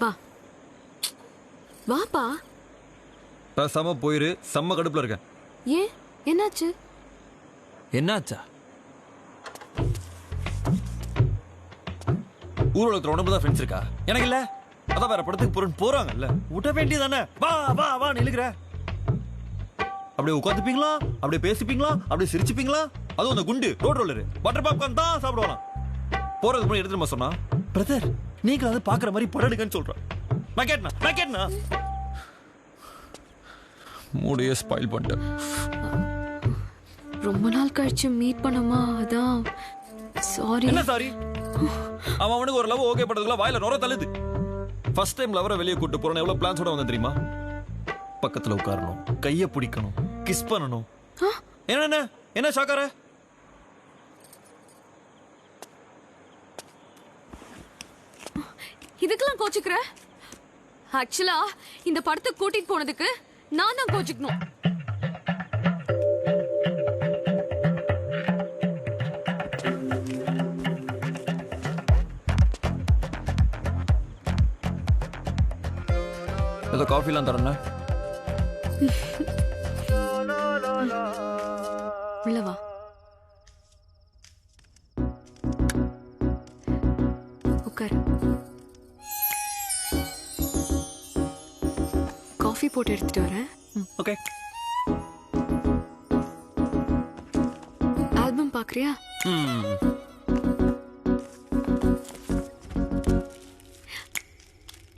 வா வாப்பா. பேசாம போயிரு, செம்ம கடுப்புல இருக்கேன். ஏன் என்னாச்சு? என்னாச்சா? ஊர்வலத்துல உடம்பு தான் ஃப்ரெண்ட்ஸ் இருக்கா? எனக்கு இல்ல. அதான் வேற படத்துக்கு போறாங்கல்ல, விட்ட வேண்டியதானே. வா வா வா நிலுக்குற. அப்படியே உட்காந்துப்பீங்களா, அப்படியே பேசிப்பீங்களா, அப்படியே சிரிச்சுப்பீங்களா? அதுவும் அந்த குண்டு ரோட் ரோலரு பட்டர் பாப்கார்ன் தான் சாப்பிடுவானா. போறதுக்கு முன்னாடி எடுத்துமா சொன்னா, பிரதர் நீங்க அதை பாக்குற மாதிரி படம் எடுக்கன்னு சொல்றேன். நான் கேட்டனா மூடியே ஸ்பாயில் பண்ணிட்டேன். ரொம்ப நாள் கழிச்சு மீட் பண்ணமா, அதான் சாரி. என்ன சாரி? அவனுக்கு ஒரு லவ் ஓகே பண்றதுக்குள்ள வாயில நொர தள்ளுது. ஃபர்ஸ்ட் டைம் லவரை வெளியே கூட்டு போறேன், எவ்வளவு பிளான்ஸோட வந்தேன் தெரியுமா? பக்கத்துல உட்காரணும், கைய பிடிக்கணும், கிஸ் பண்ணணும். என்ன என்ன ஷாக்கார? இதுக்கெல்லாம் கோச்சுக்கிற? ஆக்சுவலா இந்த படத்துக்கு கூட்டிட்டு போனதுக்கு நான் தான் கோச்சுக்கணும். ஏதோ காஃபிலாம் தரேன். உள்ளவா. உட்காரு. காஃபி போட்டு எடுத்துட்டு வரேன். ஓகே. ஆல்பம் பாக்குறியா?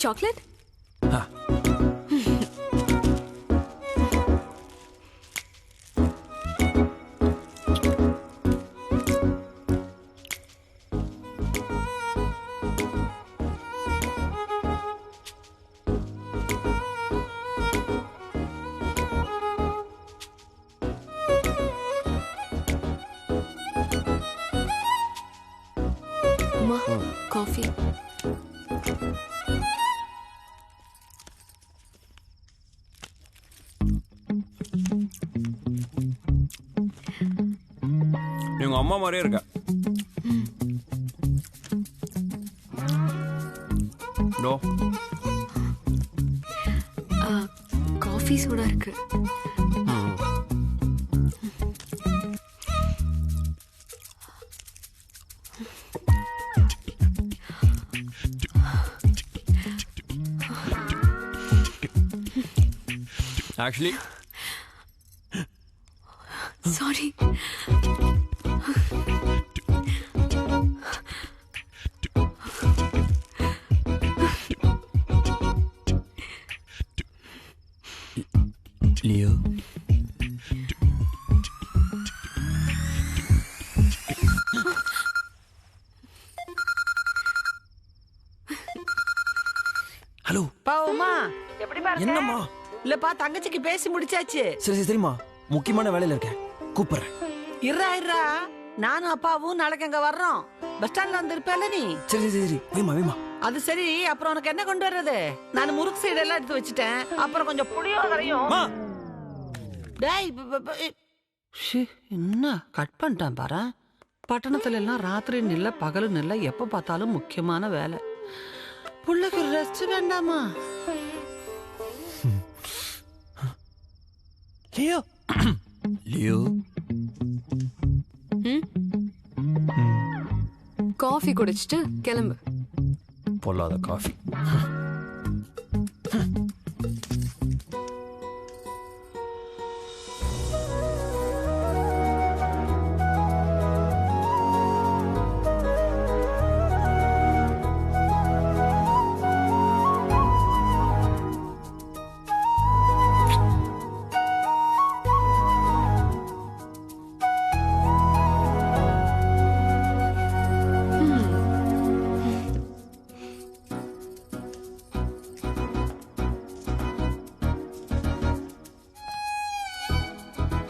சாக்லேட்? காஃபி. நீங்க அம்மா மாதிரியே இருக்க. காஃபி சூடா இருக்கு. Actually, sorry. Leo. ஹலோ பாவமா எப்படி பாருங்க? என்னம்மா? இல்லப்பா தங்கச்சிக்கு பேசி முடிச்சாச்சு. சரி சரிம்மா, முக்கியமான வேலையில இருக்கேன், கூப்பிடுறேன். இருறா நானும் அப்பாவும் நாளைக்கு அங்க வர்றோம். பஸ் ஸ்டாண்ட்ல வந்து இருப்பேன்ல நீ. சரி சரி சரி, வைமா. அது சரி, அப்புறம் உனக்கு என்ன கொண்டு வர்றது? நான் முறுக்கு சைடு எல்லாம் எடுத்து வச்சுட்டேன். அப்புறம் கொஞ்சம் புளியோதரையும். டேய் என்ன கட் பண்ணிட்டான் பாரு. பட்டணத்துல எல்லாம் ராத்திரி நில்ல பகலு நில்ல, எப்ப பார்த்தாலும் முக்கியமான வேலை. புள்ளைக்கு ரெஸ்ட் வேண்டாமா? லியோ லியோ காஃபி குடிச்சிட்டு கிளம்பு. பொல்லாத coffee.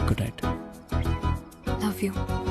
Good night. Love you.